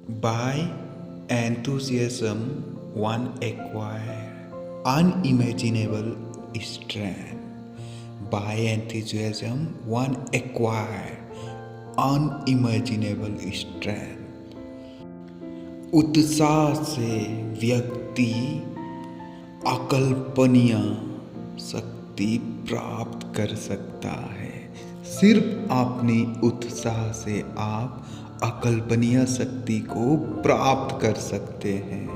By enthusiasm, one acquires unimaginable strength. By enthusiasm, one acquires unimaginable strength. उत्साह से व्यक्ति अकल्पनीय शक्ति प्राप्त कर सकता है। सिर्फ अपनी उत्साह से आप अकल्पनीय शक्ति को प्राप्त कर सकते हैं।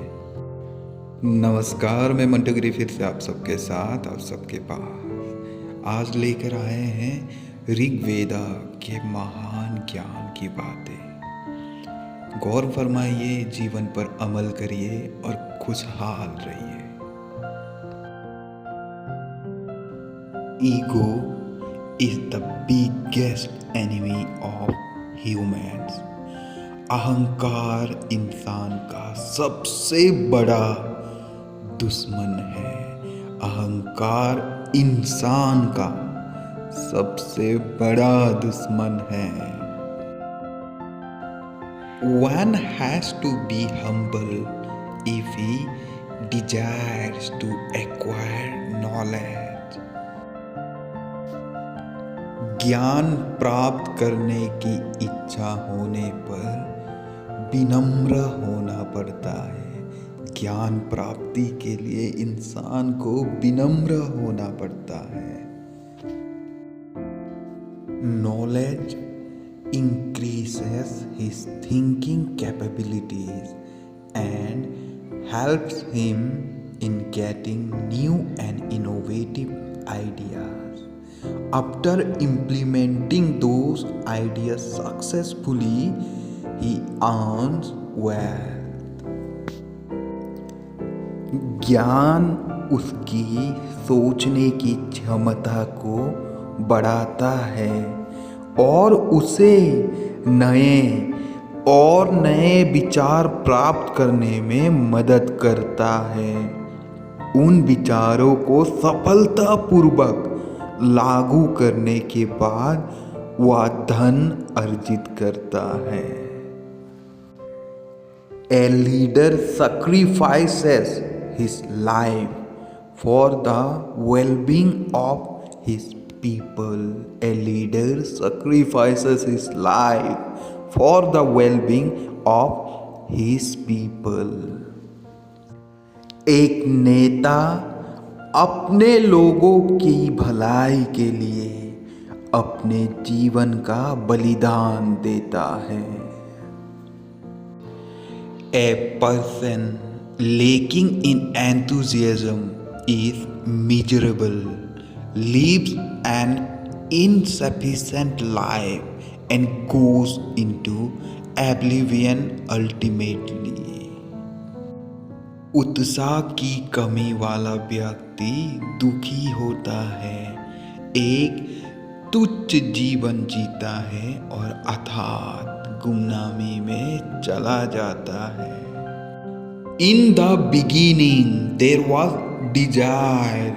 नमस्कार, मैं मंटू गिरी फिर से आप सबके साथ, आप सबके पास आज लेकर आए हैं ऋग्वेदा के महान ज्ञान की बातें। गौर फरमाइए, जीवन पर अमल करिए और खुशहाल रहिए। Ego is the biggest enemy of humans. अहंकार इंसान का सबसे बड़ा दुश्मन है। अहंकार इंसान का सबसे बड़ा दुश्मन है। One has to be humble if he desires to acquire knowledge. ज्ञान प्राप्त करने की इच्छा होने पर विनम्र होना पड़ता है। ज्ञान प्राप्ति के लिए इंसान को विनम्र होना पड़ता है। Knowledge increases his thinking capabilities and helps him in getting new and innovative ideas. After implementing those ideas successfully, he earns wealth. ज्ञान उसकी सोचने की क्षमता को बढ़ाता है और उसे नए विचार प्राप्त करने में मदद करता है। उन विचारों को सफलतापूर्वक लागू करने के बाद वह धन अर्जित करता है। A leader sacrifices his life for the well-being of his people. A leader sacrifices his life for the well-being of his people. एक नेता अपने लोगों की भलाई के लिए अपने जीवन का बलिदान देता है। A person lacking in enthusiasm is miserable, lives an insufficient life and goes into oblivion ultimately. उत्साह की कमी वाला व्यक्ति दुखी होता है, एक तुच्छ जीवन जीता है और अर्थात गुमनामी में चला जाता है। In the beginning there was desire,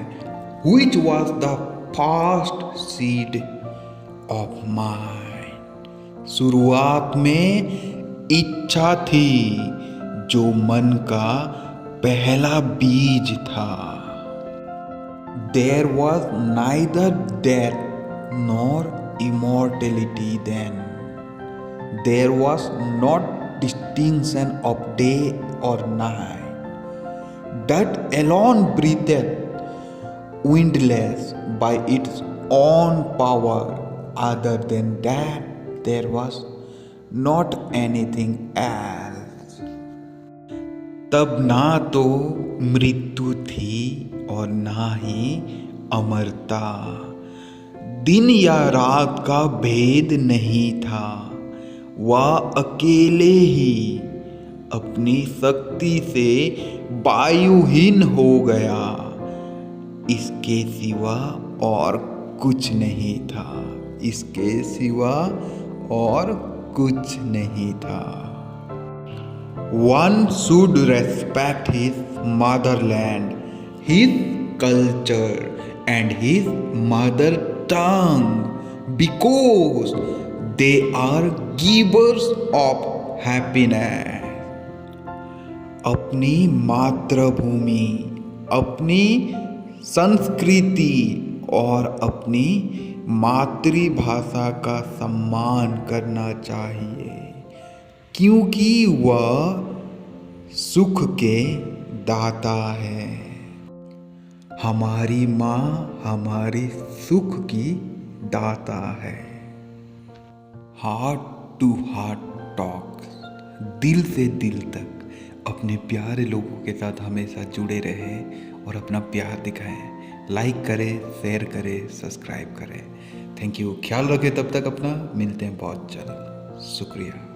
which was the first seed of mind. शुरुआत में इच्छा थी जो मन का पहला बीज था। There was neither death nor immortality then. There was not distinction of day or night. That alone breathed windless by its own power. Other than that, there was not anything else. तब ना तो मृत्यु थी और ना ही अमरता। दिन या रात का भेद नहीं था। वह अकेले ही अपनी शक्ति से वायुहीन हो गया। इसके सिवा और कुछ नहीं था। इसके सिवा और कुछ नहीं था। One should respect his motherland, his culture and his mother tongue because they are givers of happiness. अपनी मातृभूमि, अपनी संस्कृति और अपनी मातृभाषा का सम्मान करना चाहिए, क्योंकि वह सुख के दाता है। हमारी माँ हमारी सुख की दाता है। हार्ट टू हार्ट टॉक, दिल से दिल तक अपने प्यारे लोगों के साथ हमेशा जुड़े रहें और अपना प्यार दिखाएं। लाइक करें, शेयर करें, सब्सक्राइब करें। Thank you. ख्याल रखें तब तक अपना। मिलते हैं बहुत जल्द। शुक्रिया।